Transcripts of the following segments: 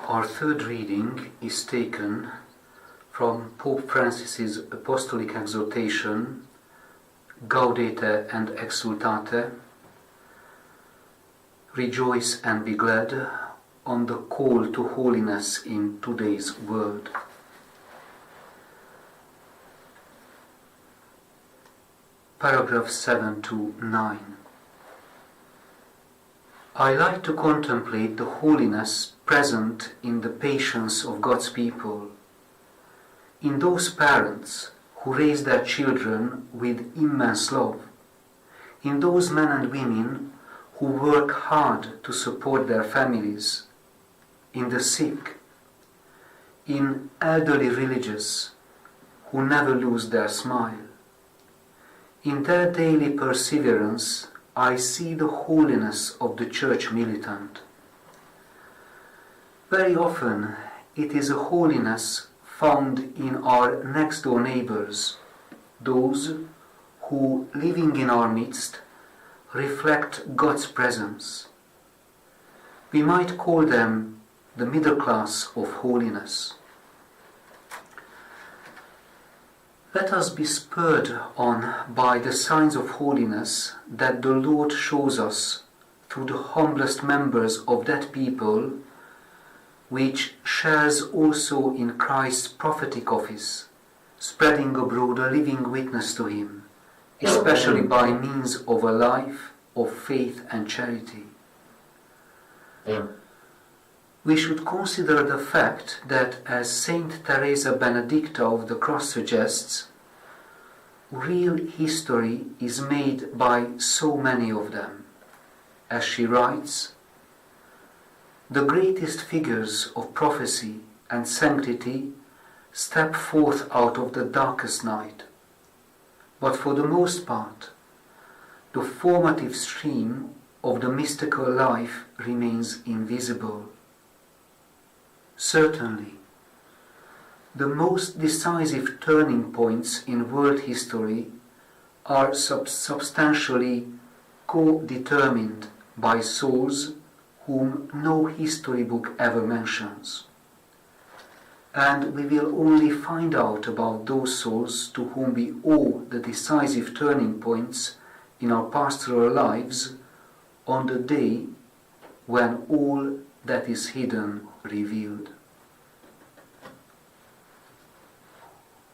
Our third reading is taken from Pope Francis's apostolic exhortation, Gaudete and Exultate, rejoice and be glad, on the call to holiness in today's world. Paragraph 7 to 9. I like to contemplate the holiness present in the patience of God's people, in those parents who raise their children with immense love, in those men and women who work hard to support their families, in the sick, in elderly religious who never lose their smile. In their daily perseverance, I see the holiness of the church militant. Very often, it is a holiness found in our next-door neighbors, those who, living in our midst, reflect God's presence. We might call them the middle class of holiness. Let us be spurred on by the signs of holiness that the Lord shows us through the humblest members of that people, which shares also in Christ's prophetic office, spreading abroad a living witness to Him, especially by means of a life of faith and charity. We should consider the fact that, as Saint Teresa Benedicta of the Cross suggests, real history is made by so many of them. As she writes, the greatest figures of prophecy and sanctity step forth out of the darkest night, but for the most part, the formative stream of the mystical life remains invisible. Certainly, the most decisive turning points in world history are substantially co-determined by souls whom no history book ever mentions. And we will only find out about those souls to whom we owe the decisive turning points in our pastoral lives on the day when all that is hidden revealed.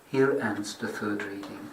Here ends the third reading.